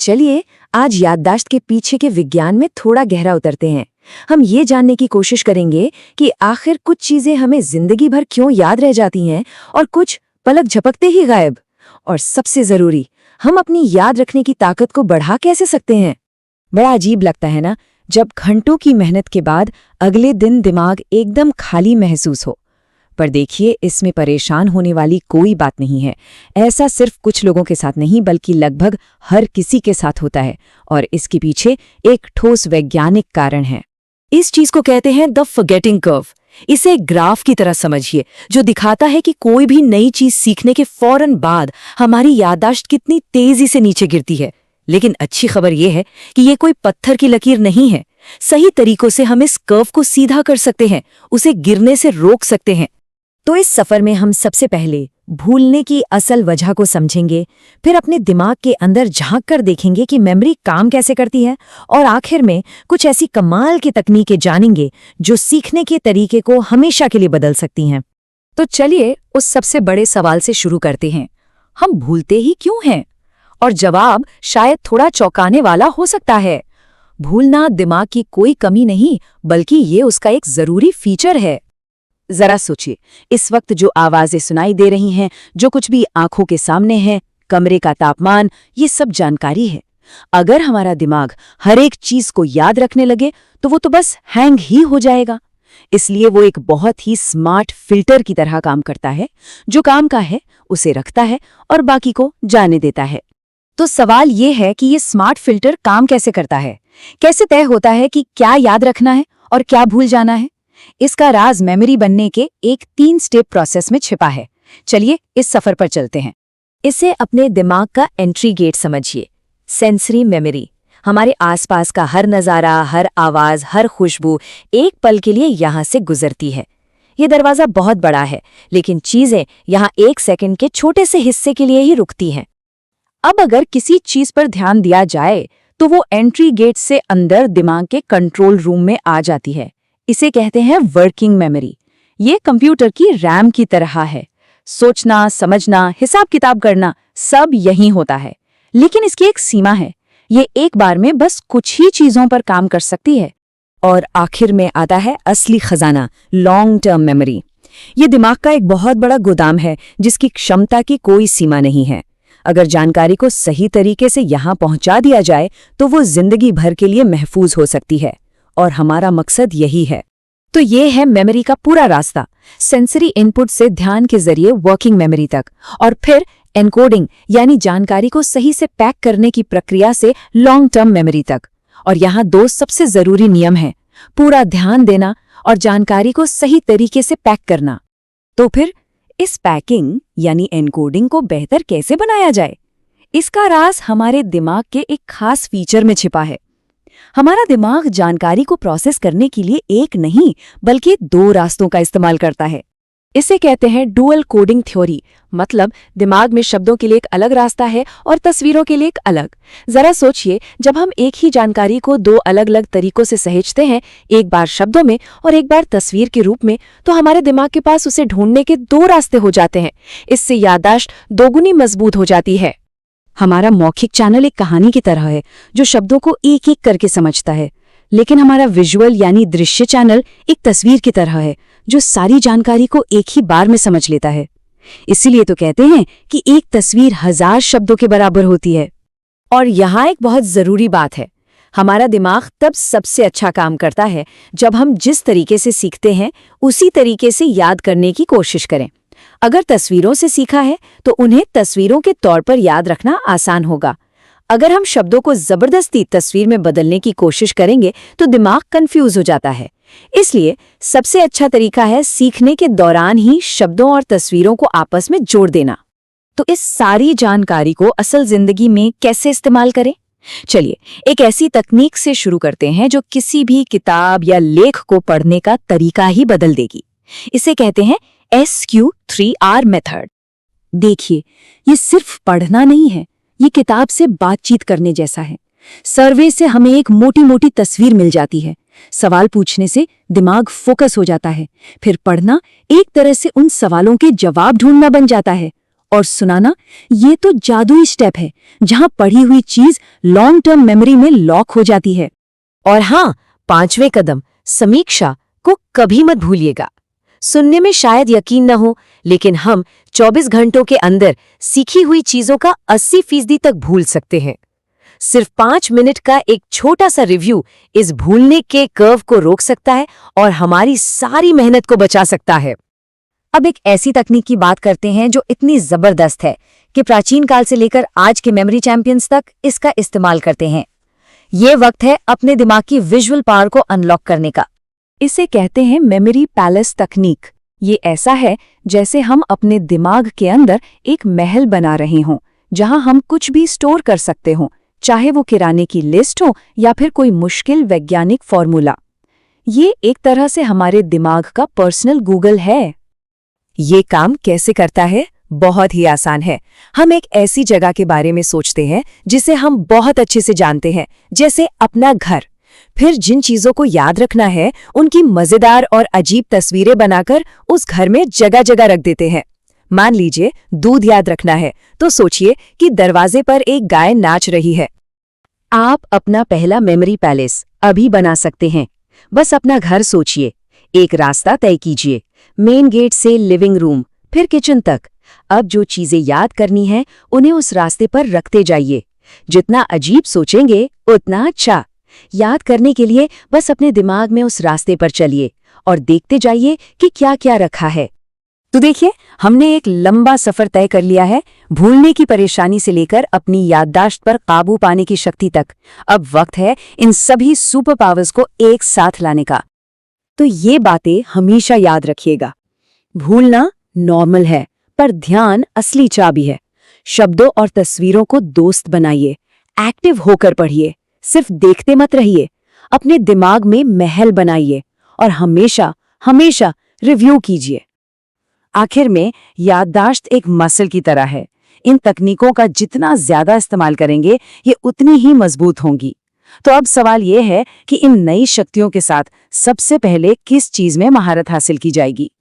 चलिए आज याददाश्त के पीछे के विज्ञान में थोड़ा गहरा उतरते हैं। हम ये जानने की कोशिश करेंगे कि आखिर कुछ चीजें हमें जिंदगी भर क्यों याद रह जाती हैं और कुछ पलक झपकते ही गायब। और सबसे जरूरी, हम अपनी याद रखने की ताकत को बढ़ा कैसे सकते हैं। बड़ा अजीब लगता है ना, जब घंटों की मेहनत के बाद अगले दिन दिमाग एकदम खाली महसूस हो। पर देखिए, इसमें परेशान होने वाली कोई बात नहीं है। ऐसा सिर्फ कुछ लोगों के साथ नहीं बल्कि लगभग हर किसी के साथ होता है, और इसके पीछे एक ठोस वैज्ञानिक कारण है। इस चीज को कहते हैं द फॉरगेटिंग कर्व। इसे एक ग्राफ की तरह समझिए, जो दिखाता है कि कोई भी नई चीज सीखने के फौरन बाद हमारी याददाश्त कितनी तेजी से नीचे गिरती है। लेकिन अच्छी खबर यह है कि ये कोई पत्थर की लकीर नहीं है। सही तरीकों से हम इस कर्व को सीधा कर सकते हैं, उसे गिरने से रोक सकते हैं। तो इस सफर में हम सबसे पहले भूलने की असल वजह को समझेंगे, फिर अपने दिमाग के अंदर झांक कर देखेंगे कि मेमोरी काम कैसे करती है, और आखिर में कुछ ऐसी कमाल की तकनीकें जानेंगे जो सीखने के तरीके को हमेशा के लिए बदल सकती हैं। तो चलिए उस सबसे बड़े सवाल से शुरू करते हैं, हम भूलते ही क्यों हैं? और जवाब शायद थोड़ा चौंकाने वाला हो सकता है। भूलना दिमाग की कोई कमी नहीं, बल्कि ये उसका एक जरूरी फीचर है। जरा सोचिए, इस वक्त जो आवाजें सुनाई दे रही हैं, जो कुछ भी आंखों के सामने है, कमरे का तापमान, ये सब जानकारी है। अगर हमारा दिमाग हर एक चीज को याद रखने लगे तो वो तो बस हैंग ही हो जाएगा। इसलिए वो एक बहुत ही स्मार्ट फिल्टर की तरह काम करता है। जो काम का है उसे रखता है और बाकी को जाने देता है। तो सवाल ये है कि ये स्मार्ट फिल्टर काम कैसे करता है? कैसे तय होता है कि क्या याद रखना है और क्या भूल जाना है? इसका राज मेमोरी बनने के एक 3 स्टेप प्रोसेस में छिपा है। चलिए इस सफर पर चलते हैं। इसे अपने दिमाग का एंट्री गेट समझिए। Sensory memory. हमारे आसपास का हर नज़ारा, हर आवाज, हर खुशबू एक पल के लिए यहाँ से गुजरती है। ये दरवाज़ा बहुत बड़ा है, लेकिन चीज़ें यहाँ 1 सेकंड के छोटे से हिस्से के लिए ही रुकती हैं। अब अगर किसी चीज पर ध्यान दिया जाए तो वो एंट्री गेट से अंदर दिमाग के कंट्रोल रूम में आ जाती है। इसे कहते हैं वर्किंग मेमोरी। ये कंप्यूटर की रैम की तरह है। सोचना, समझना, हिसाब किताब करना सब यहीं होता है। लेकिन इसकी एक सीमा है, ये एक बार में बस कुछ ही चीजों पर काम कर सकती है। और आखिर में आता है असली खजाना, लॉन्ग टर्म मेमोरी। ये दिमाग का एक बहुत बड़ा गोदाम है जिसकी क्षमता की कोई सीमा नहीं है। अगर जानकारी को सही तरीके से यहाँ पहुँचा दिया जाए तो वो जिंदगी भर के लिए महफूज हो सकती है, और हमारा मकसद यही है। तो ये है मेमोरी का पूरा रास्ता, सेंसरी इनपुट से ध्यान के जरिए वर्किंग मेमोरी तक, और फिर एनकोडिंग यानी जानकारी को सही से पैक करने की प्रक्रिया से लॉन्ग टर्म मेमोरी तक। और यहाँ 2 सबसे जरूरी नियम हैं, पूरा ध्यान देना और जानकारी को सही तरीके से पैक करना। तो फिर इस पैकिंग यानी एनकोडिंग को बेहतर कैसे बनाया जाए? इसका राज हमारे दिमाग के एक खास फीचर में छिपा है। हमारा दिमाग जानकारी को प्रोसेस करने के लिए एक नहीं बल्कि 2 रास्तों का इस्तेमाल करता है। इसे कहते हैं डुअल कोडिंग थ्योरी। मतलब दिमाग में शब्दों के लिए एक अलग रास्ता है और तस्वीरों के लिए एक अलग। जरा सोचिए, जब हम एक ही जानकारी को 2 अलग-अलग तरीकों से सहेजते हैं, एक बार शब्दों में और एक बार तस्वीर के रूप में, तो हमारे दिमाग के पास उसे ढूंढने के 2 रास्ते हो जाते हैं। इससे याददाश्त दोगुनी मजबूत हो जाती है। हमारा मौखिक चैनल एक कहानी की तरह है जो शब्दों को एक-एक करके समझता है, लेकिन हमारा विजुअल यानी दृश्य चैनल एक तस्वीर की तरह है जो सारी जानकारी को एक ही बार में समझ लेता है। इसीलिए तो कहते हैं कि एक तस्वीर 1000 शब्दों के बराबर होती है। और यहाँ एक बहुत जरूरी बात है, हमारा दिमाग तब सबसे अच्छा काम करता है जब हम जिस तरीके से सीखते हैं उसी तरीके से याद करने की कोशिश करें। अगर तस्वीरों से सीखा है तो उन्हें तस्वीरों के तौर पर याद रखना आसान होगा। अगर हम शब्दों को जबरदस्ती तस्वीर में बदलने की कोशिश करेंगे तो दिमाग कंफ्यूज हो जाता है। इसलिए सबसे अच्छा तरीका है सीखने के दौरान ही शब्दों और तस्वीरों को आपस में जोड़ देना। तो इस सारी जानकारी को असल जिंदगी में कैसे इस्तेमाल करें? चलिए एक ऐसी तकनीक से शुरू करते हैं जो किसी भी किताब या लेख को पढ़ने का तरीका ही बदल देगी। इसे कहते हैं SQ3R मेथड। देखिए, ये सिर्फ पढ़ना नहीं है, ये किताब से बातचीत करने जैसा है। सर्वे से हमें एक मोटी मोटी तस्वीर मिल जाती है, सवाल पूछने से दिमाग फोकस हो जाता है, फिर पढ़ना एक तरह से उन सवालों के जवाब ढूंढना बन जाता है, और सुनाना, ये तो जादुई स्टेप है जहां पढ़ी हुई चीज लॉन्ग टर्म मेमोरी में लॉक हो जाती है। और हाँ, 5वें कदम, समीक्षा को कभी मत भूलिएगा। सुनने में शायद यकीन न हो, लेकिन हम 24 घंटों के अंदर सीखी हुई चीजों का 80% तक भूल सकते हैं। सिर्फ 5 मिनट का एक छोटा सा रिव्यू इस भूलने के कर्व को रोक सकता है और हमारी सारी मेहनत को बचा सकता है। अब एक ऐसी तकनीक की बात करते हैं जो इतनी जबरदस्त है कि प्राचीन काल से लेकर आज के मेमोरी चैंपियंस तक इसका इस्तेमाल करते हैं। ये वक्त है अपने दिमाग की विजुअल पावर को अनलॉक करने का। इसे कहते हैं मेमोरी पैलेस तकनीक। ये ऐसा है जैसे हम अपने दिमाग के अंदर एक महल बना रहे हों, जहां हम कुछ भी स्टोर कर सकते हों, चाहे वो किराने की लिस्ट हो या फिर कोई मुश्किल वैज्ञानिक फॉर्मूला। ये एक तरह से हमारे दिमाग का पर्सनल गूगल है। ये काम कैसे करता है? बहुत ही आसान है। हम एक ऐसी जगह के बारे में सोचते हैं जिसे हम बहुत अच्छे से जानते हैं, जैसे अपना घर। फिर जिन चीजों को याद रखना है उनकी मजेदार और अजीब तस्वीरें बनाकर उस घर में जगह जगह रख देते हैं। मान लीजिए दूध याद रखना है तो सोचिए कि दरवाजे पर एक गाय नाच रही है। आप अपना पहला मेमोरी पैलेस अभी बना सकते हैं। बस अपना घर सोचिए, एक रास्ता तय कीजिए, मेन गेट से लिविंग रूम, फिर किचन तक। अब जो चीजें याद करनी है उन्हें उस रास्ते पर रखते जाइए। जितना अजीब सोचेंगे उतना अच्छा। याद करने के लिए बस अपने दिमाग में उस रास्ते पर चलिए और देखते जाइए कि क्या क्या रखा है। तो देखिए, हमने एक लंबा सफर तय कर लिया है, भूलने की परेशानी से लेकर अपनी याददाश्त पर काबू पाने की शक्ति तक। अब वक्त है इन सभी सुपर पावर्स को एक साथ लाने का। तो ये बातें हमेशा याद रखिएगा। भूलना नॉर्मल है, पर ध्यान असली चाबी है। शब्दों और तस्वीरों को दोस्त बनाइए, एक्टिव होकर पढ़िए, सिर्फ देखते मत रहिए। अपने दिमाग में महल बनाइए और हमेशा हमेशा रिव्यू कीजिए। आखिर में, याददाश्त एक मसल की तरह है। इन तकनीकों का जितना ज्यादा इस्तेमाल करेंगे, ये उतनी ही मजबूत होंगी। तो अब सवाल ये है कि इन नई शक्तियों के साथ सबसे पहले किस चीज में महारत हासिल की जाएगी।